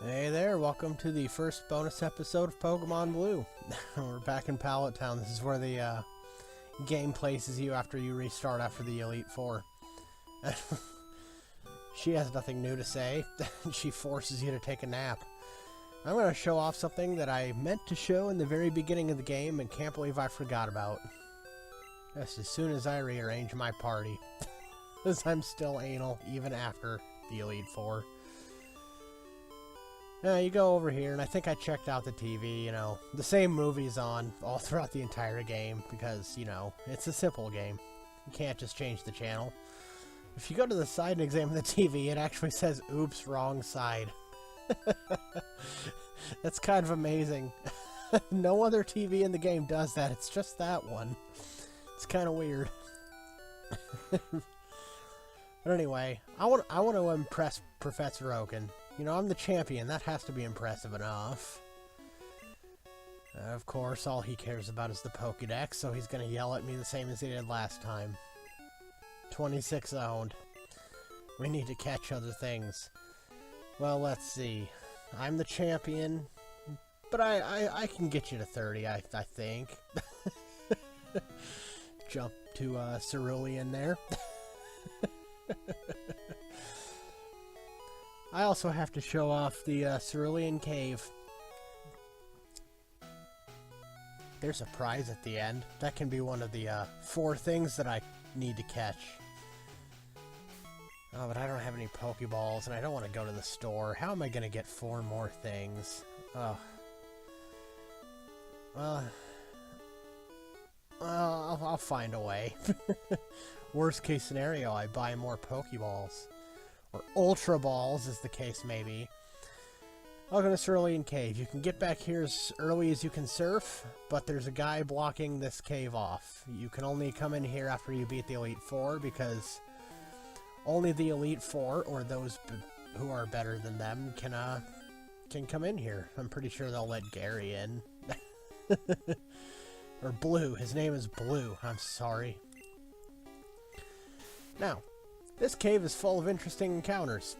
Hey there, welcome to the first bonus episode of Pokémon Blue. We're back in Pallet Town. This is where the game places you after you restart after the Elite Four. She has nothing new to say. She forces you to take a nap. I'm going to show off something that I meant to show in the very beginning of the game and can't believe I forgot about. Just as soon as I rearrange my party. Because I'm still anal even after the Elite Four. You go over here, and I think I checked out the TV, the same movie's on all throughout the entire game, because, it's a simple game. You can't just change the channel. If you go to the side and examine the TV, it actually says, oops, wrong side. That's kind of amazing. No other TV in the game does that, it's just that one. It's kind of weird. But anyway, I want to impress Professor Oaken. I'm the champion. That has to be impressive enough. Of course, all he cares about is the Pokédex, so he's going to yell at me the same as he did last time. 26 owned. We need to catch other things. Well, let's see. I'm the champion, but I can get you to 30, I think. Jump to Cerulean there. I also have to show off the Cerulean Cave. There's a prize at the end. That can be one of the 4 things that I need to catch. Oh, but I don't have any Pokeballs, and I don't want to go to the store. How am I going to get 4 more things? Oh. Well, I'll find a way. Worst case scenario, I buy more Pokeballs. Or Ultra Balls, as the case may be. Welcome to Cerulean Cave. You can get back here as early as you can surf, but there's a guy blocking this cave off. You can only come in here after you beat the Elite Four, because only the Elite Four, or those who are better than them, can come in here. I'm pretty sure they'll let Gary in. Or Blue. His name is Blue. I'm sorry. Now, this cave is full of interesting encounters.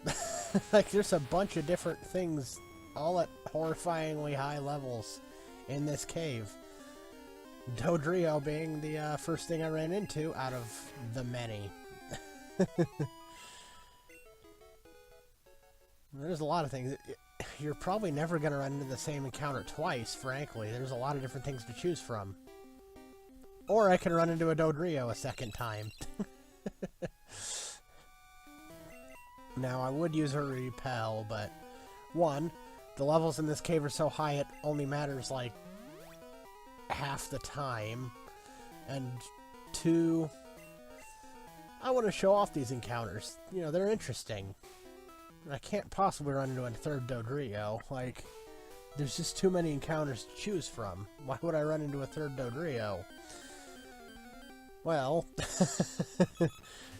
Like, there's a bunch of different things, all at horrifyingly high levels in this cave. Dodrio being the first thing I ran into out of the many. There's a lot of things. You're probably never going to run into the same encounter twice, frankly. There's a lot of different things to choose from. Or I can run into a Dodrio a second time. Now, I would use a repel, but 1, the levels in this cave are so high it only matters, like, half the time. And 2, I want to show off these encounters. They're interesting. I can't possibly run into a 3rd Dodrio. Like, there's just too many encounters to choose from. Why would I run into a 3rd Dodrio? Well,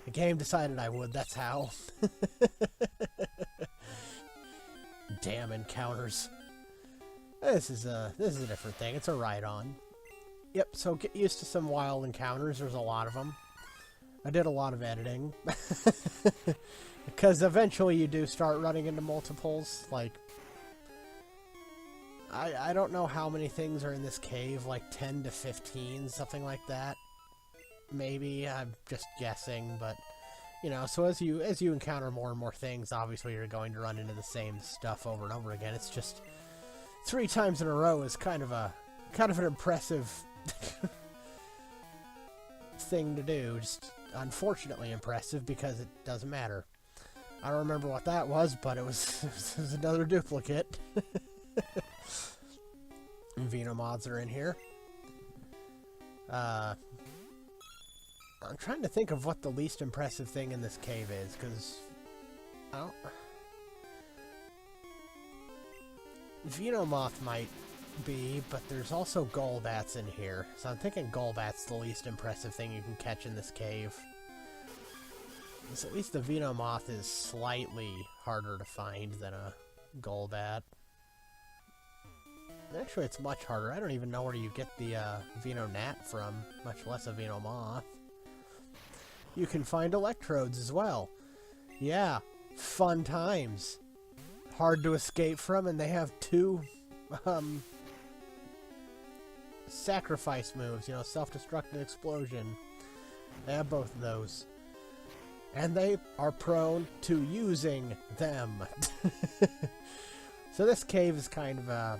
the game decided I would, that's how. Damn encounters. This is a different thing. It's a ride-on. Yep, so get used to some wild encounters. There's a lot of them. I did a lot of editing. Because eventually you do start running into multiples. Like, I don't know how many things are in this cave, like 10 to 15, something like that. Maybe, I'm just guessing, but, so as you encounter more and more things, obviously you're going to run into the same stuff over and over again. It's just 3 times in a row is kind of an impressive thing to do. Just unfortunately impressive, because it doesn't matter. I don't remember what that was, but it was another duplicate. Venomoths are in here. I'm trying to think of what the least impressive thing in this cave is, because Venomoth might be, but there's also Golbats in here. So I'm thinking Golbat's the least impressive thing you can catch in this cave. So at least the Venomoth is slightly harder to find than a Golbat. Actually, it's much harder. I don't even know where you get the Venonat from, much less a Venomoth. You can find electrodes as well. Yeah, fun times. hard to escape from, and they have two sacrifice moves, you know, self-destruct and explosion. They have both of those. And they are prone to using them. So this cave is kind of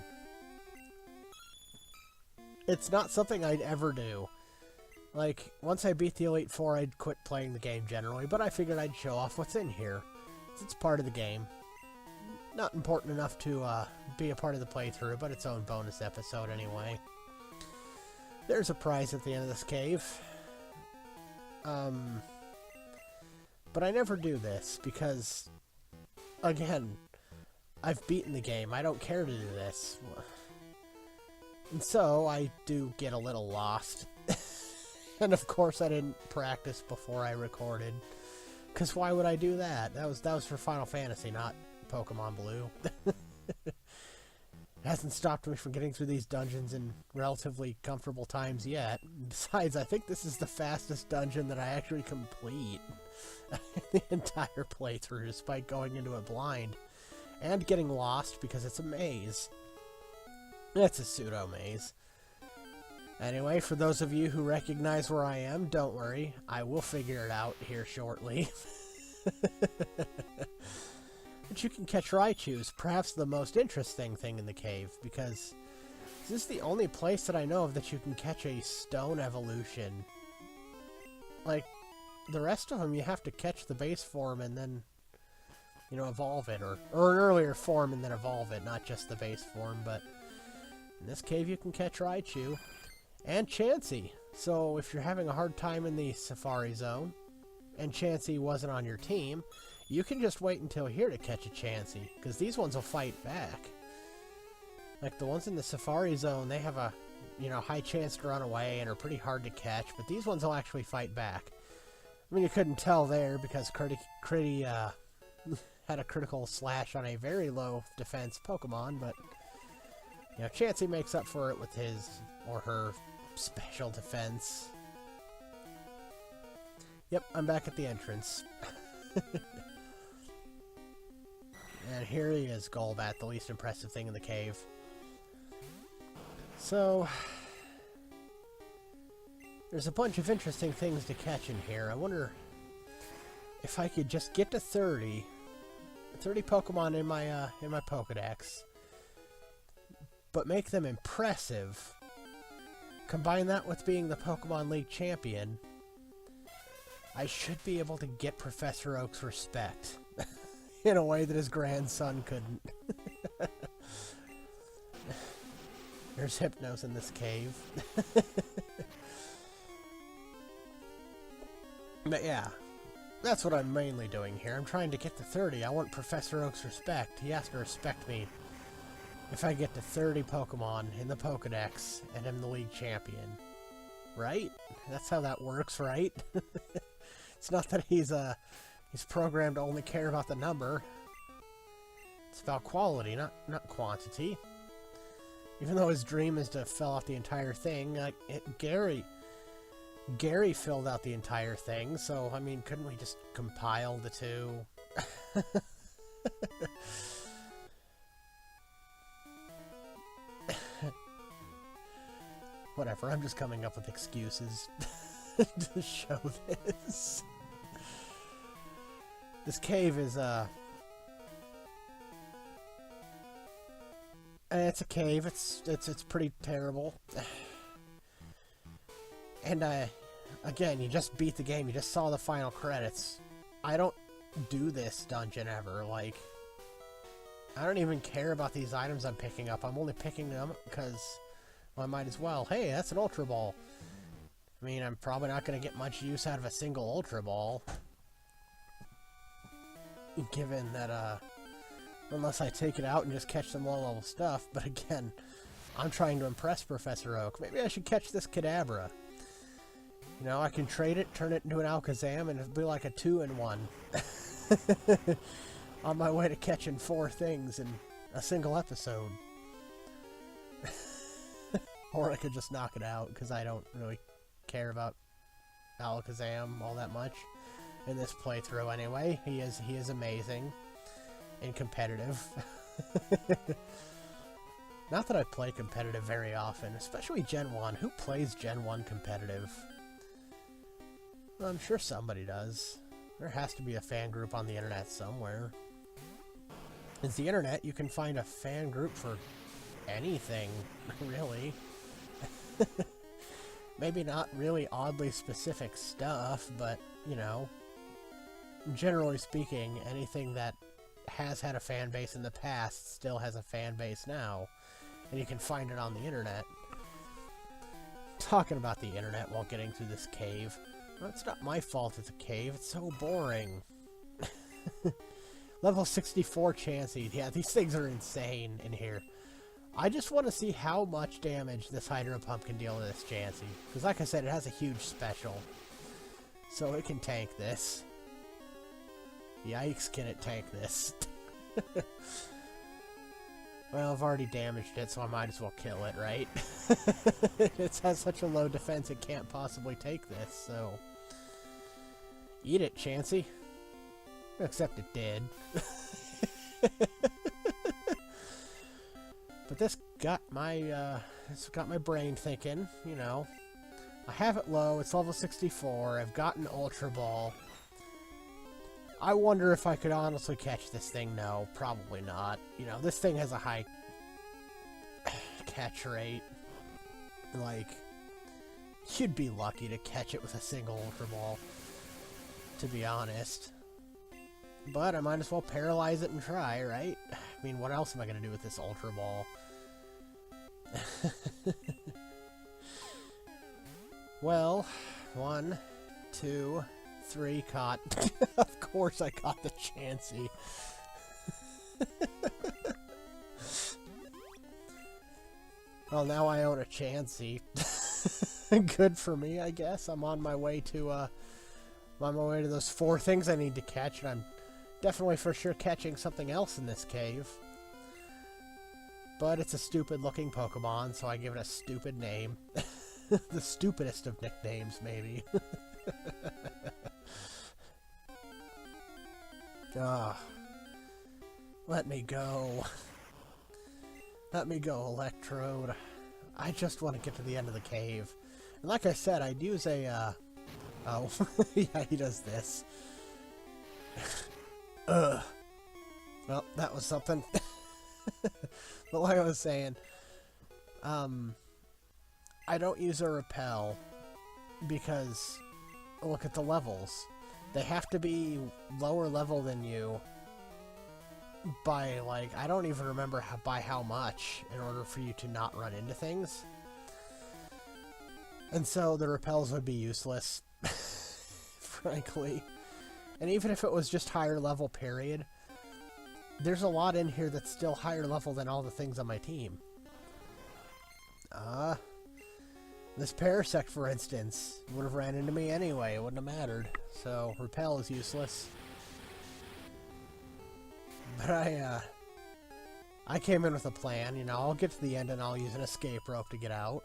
it's not something I'd ever do. Like, once I beat the Elite Four, I'd quit playing the game generally, but I figured I'd show off what's in here. It's part of the game. Not important enough to be a part of the playthrough, but its own bonus episode anyway. There's a prize at the end of this cave. But I never do this, because, again, I've beaten the game. I don't care to do this. And so, I do get a little lost. And of course I didn't practice before I recorded. Because why would I do that? That was for Final Fantasy, not Pokémon Blue. It hasn't stopped me from getting through these dungeons in relatively comfortable times yet. Besides, I think this is the fastest dungeon that I actually complete the entire playthrough, despite going into it blind. And getting lost because it's a maze. It's a pseudo-maze. Anyway, for those of you who recognize where I am, don't worry. I will figure it out here shortly. But you can catch Raichus, perhaps the most interesting thing in the cave, because this is the only place that I know of that you can catch a stone evolution. Like, the rest of them you have to catch the base form and then, you know, evolve it, or an earlier form and then evolve it, not just the base form, but in this cave you can catch Raichu. And Chansey. So if you're having a hard time in the Safari Zone, and Chansey wasn't on your team, you can just wait until here to catch a Chansey, because these ones will fight back. Like the ones in the Safari Zone, they have a, you know, high chance to run away and are pretty hard to catch, but these ones will actually fight back. I mean, you couldn't tell there because Critty had a critical slash on a very low defense Pokemon, but, you know, Chansey makes up for it with his or her special defense. Yep, I'm back at the entrance. And here he is, Golbat, the least impressive thing in the cave. So, there's a bunch of interesting things to catch in here. I wonder if I could just get to 30 Pokemon in my Pokedex, but make them impressive. Combine that with being the Pokemon League champion, I should be able to get Professor Oak's respect in a way that his grandson couldn't. There's Hypnos in this cave. But yeah, that's what I'm mainly doing here. I'm trying to get to 30. I want Professor Oak's respect. He has to respect me if I get to 30 Pokemon in the Pokedex and am the league champion. Right? That's how that works, right? It's not that he's programmed to only care about the number. It's about quality, not quantity. Even though his dream is to fill out the entire thing, like Gary filled out the entire thing, so I mean, couldn't we just compile the two? Whatever, I'm just coming up with excuses to show this. This cave is, it's a cave, it's pretty terrible. And, again, you just beat the game, you just saw the final credits. I don't do this dungeon ever, like, I don't even care about these items I'm picking up. I'm only picking them because, well, I might as well. Hey, that's an Ultra Ball. I mean, I'm probably not going to get much use out of a single Ultra Ball. Given that, unless I take it out and just catch some low-level stuff. But again, I'm trying to impress Professor Oak. Maybe I should catch this Kadabra. You know, I can trade it, turn it into an Alakazam, and it'll be like a 2-in-1. On my way to catching 4 things in a single episode. Or I could just knock it out, because I don't really care about Alakazam all that much. In this playthrough, anyway. He is amazing. in competitive. Not that I play competitive very often, especially Gen 1. Who plays Gen 1 competitive? Well, I'm sure somebody does. There has to be a fan group on the internet somewhere. It's the internet, you can find a fan group for anything, really. Maybe not really oddly specific stuff, but, you know, generally speaking, anything that has had a fan base in the past still has a fan base now, and you can find it on the internet. Talking about the internet while getting through this cave. Well, it's not my fault it's a cave, it's so boring. Level 64 Chansey. Yeah, these things are insane in here. I just want to see how much damage this Hydro Pump can deal to this Chansey. Because like I said, it has a huge special. So it can tank this. Yikes, can it tank this? Well, I've already damaged it, so I might as well kill it, right? It has such a low defense, it can't possibly take this, so... Eat it, Chansey. Except it did. But this got my brain thinking, you know. I have it low, it's level 64, I've got an Ultra Ball. I wonder if I could honestly catch this thing. No, probably not. You know, this thing has a high catch rate. Like, you'd be lucky to catch it with a single Ultra Ball, to be honest. But I might as well paralyze it and try, right? I mean, what else am I going to do with this Ultra Ball? Well, 1, 2, 3, caught. Of course I caught the Chansey. Well, now I own a Chansey. Good for me, I guess. I'm on my way to those 4 things I need to catch, and I'm definitely for sure catching something else in this cave. But it's a stupid-looking Pokemon, so I give it a stupid name. The stupidest of nicknames, maybe. Ah, let me go. Let me go, Electrode. I just want to get to the end of the cave. And like I said, I'd use a, oh, yeah, he does this. Ugh. Well, that was something. But like I was saying, I don't use a repel because, look at the levels. They have to be lower level than you by, like, I don't even remember by how much in order for you to not run into things. And so the repels would be useless, frankly. And even if it was just higher level, period, there's a lot in here that's still higher level than all the things on my team. This Parasect, for instance, would have ran into me anyway. It wouldn't have mattered. So, repel is useless. But I came in with a plan. You know, I'll get to the end and I'll use an escape rope to get out.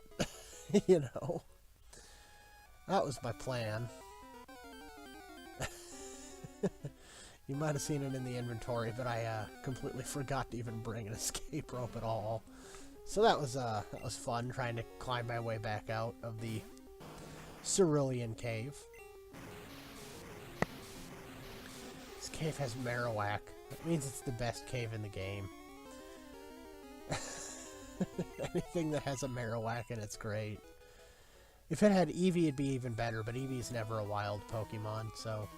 You know. That was my plan. You might have seen it in the inventory, but I completely forgot to even bring an escape rope at all. So that was fun, trying to climb my way back out of the Cerulean Cave. This cave has Marowak. That means it's the best cave in the game. Anything that has a Marowak in it's great. If it had Eevee, it'd be even better, but Eevee's never a wild Pokemon, so...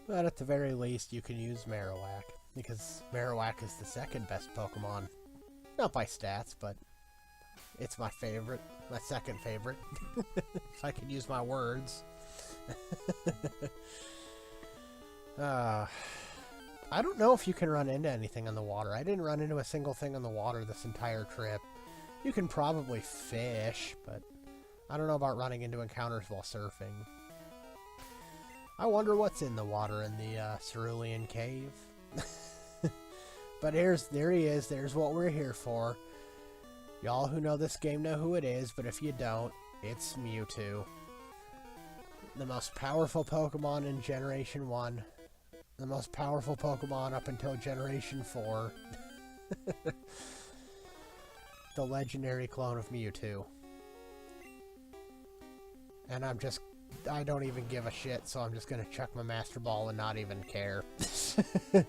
But at the very least, you can use Marowak, because Marowak is the second best Pokemon. Not by stats, but it's my favorite. My second favorite. If I could use my words. I don't know if you can run into anything on the water. I didn't run into a single thing on the water this entire trip. You can probably fish, but I don't know about running into encounters while surfing. I wonder what's in the water in the Cerulean Cave. But there he is. There's what we're here for. Y'all who know this game know who it is, but if you don't, it's Mewtwo. The most powerful Pokemon in Generation 1. The most powerful Pokemon up until Generation 4. The legendary clone of Mewtwo. And I don't even give a shit, so I'm just gonna chuck my Master Ball and not even care. You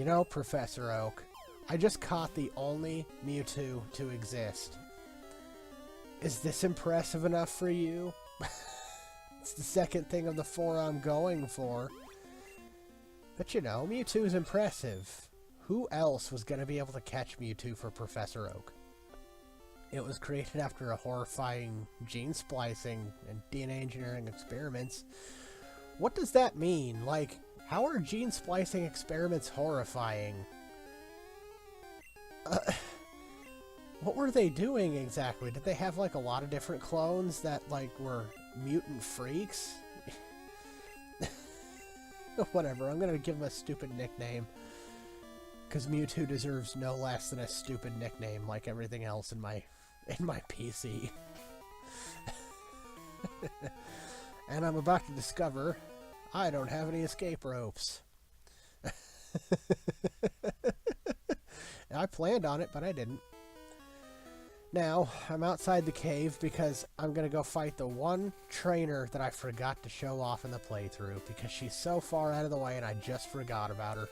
know, Professor Oak, I just caught the only Mewtwo to exist. Is this impressive enough for you? It's the second thing of the 4 I'm going for. But you know, Mewtwo's impressive. Who else was going to be able to catch Mewtwo for Professor Oak? It was created after a horrifying gene splicing and DNA engineering experiments. What does that mean? Like, how are gene splicing experiments horrifying? What were they doing exactly? Did they have like a lot of different clones that like were mutant freaks? Whatever, I'm gonna give him a stupid nickname. Because Mewtwo deserves no less than a stupid nickname like everything else in my PC. And I'm about to discover I don't have any escape ropes. I planned on it, but I didn't. Now, I'm outside the cave because I'm going to go fight the one trainer that I forgot to show off in the playthrough because she's so far out of the way and I just forgot about her.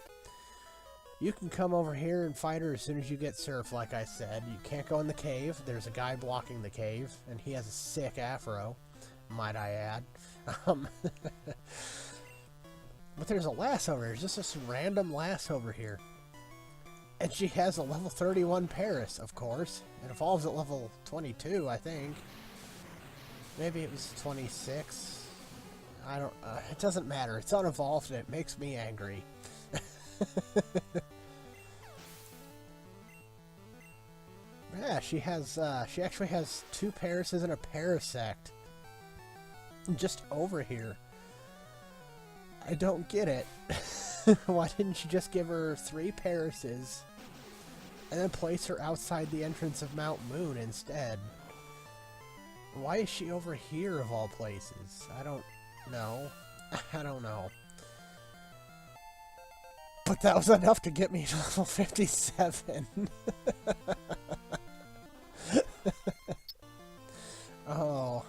You can come over here and fight her as soon as you get surf, like I said. You can't go in the cave. There's a guy blocking the cave, and he has a sick afro, might I add. But there's a lass over here. There's just this random lass over here. And she has a level 31 Paris, of course. It evolves at level 22, I think. Maybe it was 26. I don't... it doesn't matter. It's unevolved and it makes me angry. Yeah, she actually has 2 Parises and a Parasect. Just over here. I don't get it. Why didn't you just give her 3 Parises and then place her outside the entrance of Mount Moon instead? Why is she over here of all places? I don't know. I don't know. But that was enough to get me to level 57. Oh.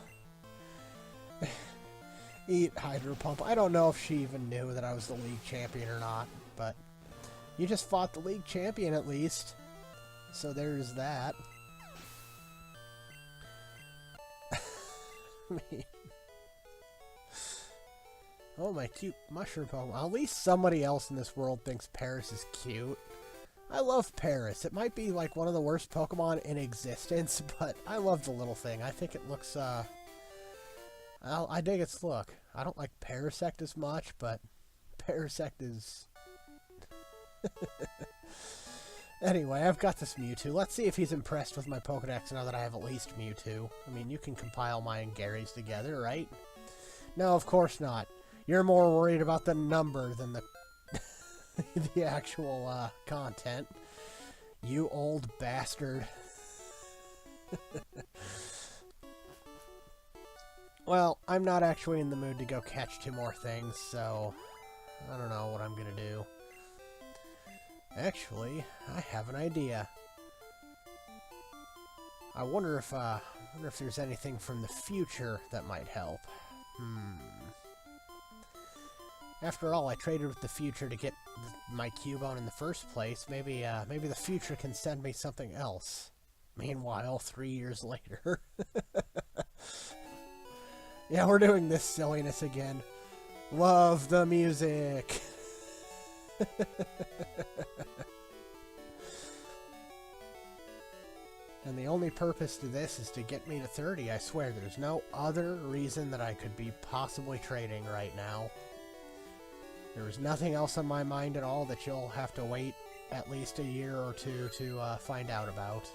Eat Hydro Pump. I don't know if she even knew that I was the league champion or not, but you just fought the league champion at least. So there's that. Oh, my cute mushroom Pokemon. At least somebody else in this world thinks Paris is cute. I love Paris. It might be like one of the worst Pokemon in existence, but I love the little thing. I think it looks, I dig its look. I don't like Parasect as much, but Parasect is... Anyway, I've got this Mewtwo. Let's see if he's impressed with my Pokedex now that I have at least Mewtwo. I mean, you can compile mine and Gary's together, right? No, of course not. You're more worried about the number than the the actual content. You old bastard. Well, I'm not actually in the mood to go catch 2 more things, so I don't know what I'm gonna do. Actually, I have an idea. I wonder if there's anything from the future that might help. After all, I traded with the future to get my Cubone in the first place. Maybe the future can send me something else. Meanwhile, 3 years later. Yeah, we're doing this silliness again. Love the music. And the only purpose to this is to get me to 30. I swear, there's no other reason that I could be possibly trading right now. There was nothing else on my mind at all that you'll have to wait at least a year or 2 to find out about.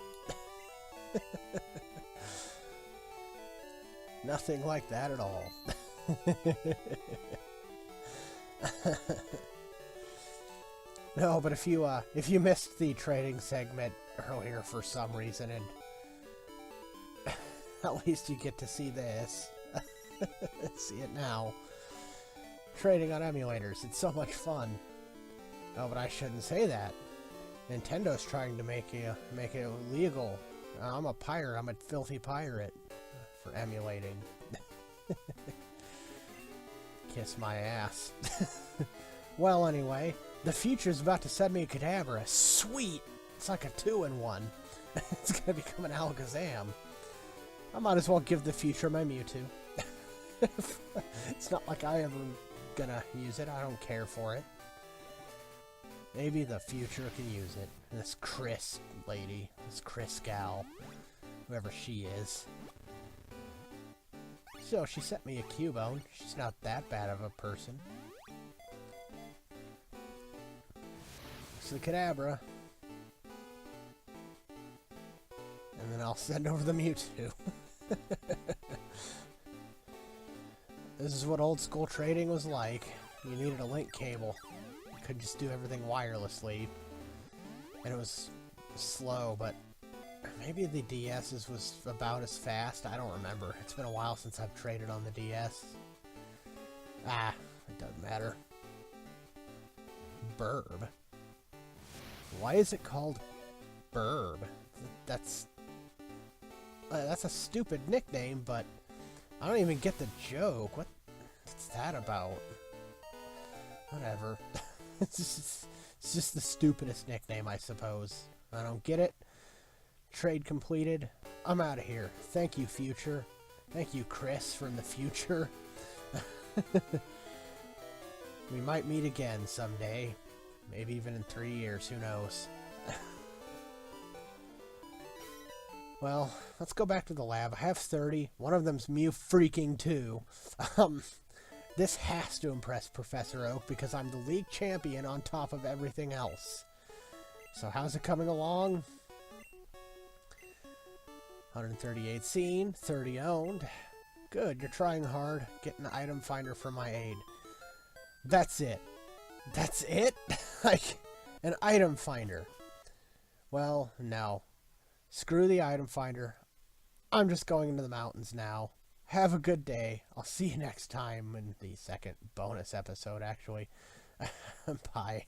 Nothing like that at all. No, but if you missed the trading segment earlier for some reason, and at least you get to see this. See it now. trading on emulators. It's so much fun. Oh, but I shouldn't say that. Nintendo's trying to make it illegal. I'm a pirate. I'm a filthy pirate for emulating. Kiss my ass. Well, anyway, the future's about to send me a Kadabra. Sweet! It's like a 2-in-1. It's gonna become an Alakazam. I might as well give the future my Mewtwo. It's not like I ever gonna use it. I don't care for it. Maybe the future can use it. This Chris lady. This Chris gal. Whoever she is. So, she sent me a Cubone. She's not that bad of a person. It's the Kadabra. And then I'll send over the Mewtwo. This is what old school trading was like. You needed a link cable. You couldn't just do everything wirelessly. And it was slow, but maybe the DS's was about as fast. I don't remember. It's been a while since I've traded on the DS. Ah, it doesn't matter. Burb. Why is it called Burb? That's a stupid nickname, but I don't even get the joke. What's that about? Whatever. It's just the stupidest nickname, I suppose. I don't get it. Trade completed. I'm out of here. Thank you, future. Thank you, Chris from the future. We might meet again someday. Maybe even in 3 years. Who knows? Well, let's go back to the lab. I have 30. One of them's Mew freaking 2. This has to impress Professor Oak because I'm the league champion on top of everything else. So how's it coming along? 138 seen, 30 owned. Good, you're trying hard. Get an item finder for my aid. That's it. That's it? Like, an item finder. Well, no. Screw the item finder. I'm just going into the mountains now. Have a good day. I'll see you next time in the second bonus episode, actually. Bye.